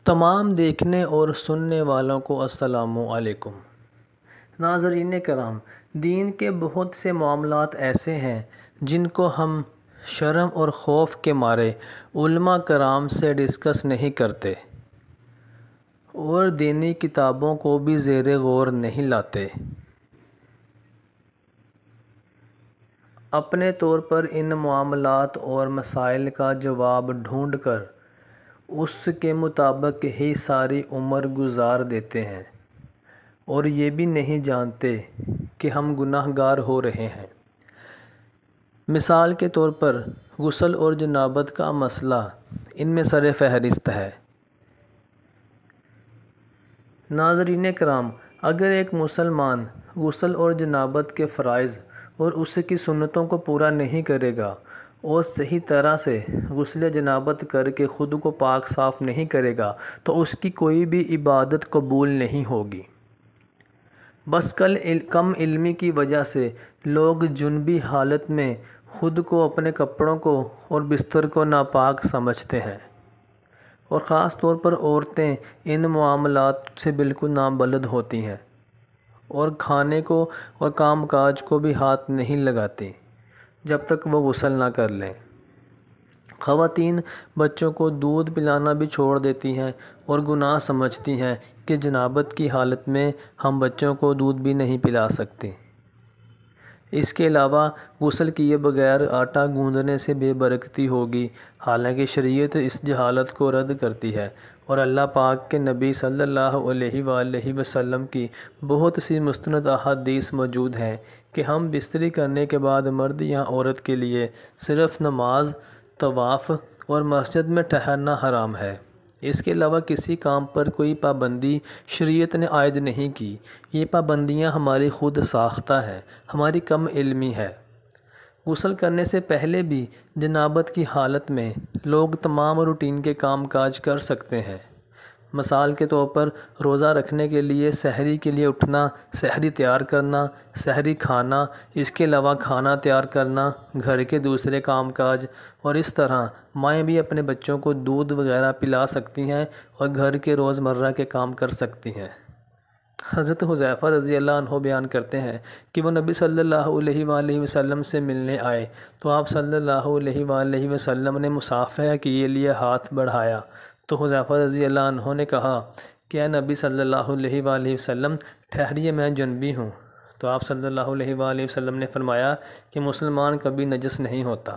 تمام دیکھنے اور سننے والوں کو السلام علیکم۔ ناظرین کرام، دین کے بہت سے معاملات ایسے ہیں جن کو ہم شرم اور خوف کے مارے علماء کرام سے ڈسکس نہیں کرتے اور دینی کتابوں کو بھی زیر غور نہیں لاتے۔ اپنے طور پر ان معاملات اور مسائل کا جواب ڈھونڈ کر اس کے مطابق ہی ساری عمر گزار دیتے ہیں اور یہ بھی نہیں جانتے کہ ہم گناہ گار ہو رہے ہیں۔ مثال کے طور پر غسل اور جنابت کا مسئلہ ان میں سر فہرست ہے۔ ناظرین کرام، اگر ایک مسلمان غسل اور جنابت کے فرائض اور اس کی سنتوں کو پورا نہیں کرے گا اور صحیح طرح سے غسل جنابت کر کے خود کو پاک صاف نہیں کرے گا تو اس کی کوئی بھی عبادت قبول نہیں ہوگی۔ بس کم علمی کی وجہ سے لوگ جنبی حالت میں خود کو، اپنے کپڑوں کو اور بستر کو ناپاک سمجھتے ہیں، اور خاص طور پر عورتیں ان معاملات سے بالکل نابلد ہوتی ہیں اور کھانے کو اور کام کاج کو بھی ہاتھ نہیں لگاتی جب تک وہ غسل نہ کر لیں۔ خواتین بچوں کو دودھ پلانا بھی چھوڑ دیتی ہیں اور گناہ سمجھتی ہیں کہ جنابت کی حالت میں ہم بچوں کو دودھ بھی نہیں پلا سکتے۔ اس کے علاوہ غسل کیے بغیر آٹا گوندنے سے بے برکتی ہوگی، حالانکہ شریعت اس جہالت کو رد کرتی ہے اور اللہ پاک کے نبی صلی اللہ علیہ وآلہ وسلم کی بہت سی مستند احادیث موجود ہیں کہ ہم بستری کرنے کے بعد مرد یا عورت کے لیے صرف نماز، طواف اور مسجد میں ٹہرنا حرام ہے۔ اس کے علاوہ کسی کام پر کوئی پابندی شریعت نے عائد نہیں کی۔ یہ پابندیاں ہماری خود ساختہ ہیں، ہماری کم علمی ہے۔ غسل کرنے سے پہلے بھی جنابت کی حالت میں لوگ تمام روٹین کے کام کاج کر سکتے ہیں۔ مثال کے طور پر روزہ رکھنے کے لیے سحری کے لیے اٹھنا، سحری تیار کرنا، سحری کھانا، اس کے علاوہ کھانا تیار کرنا، گھر کے دوسرے کام کاج، اور اس طرح مائیں بھی اپنے بچوں کو دودھ وغیرہ پلا سکتی ہیں اور گھر کے روز مرہ کے کام کر سکتی ہیں۔ حضرت حذیفہ رضی اللہ عنہ بیان کرتے ہیں کہ وہ نبی صلی اللہ علیہ وآلہ وسلم سے ملنے آئے تو آپ صلی اللہ علیہ وآلہ وسلم نے مصافحہ کے لیے ہاتھ بڑھایا تو حذیفہ رضی اللہ عنہ نے کہا کہ اے نبی صلی اللہ علیہ وآلہ وسلم، ٹھہریے، میں جنبی ہوں۔ تو آپ صلی اللہ علیہ وآلہ وسلم نے فرمایا کہ مسلمان کبھی نجس نہیں ہوتا۔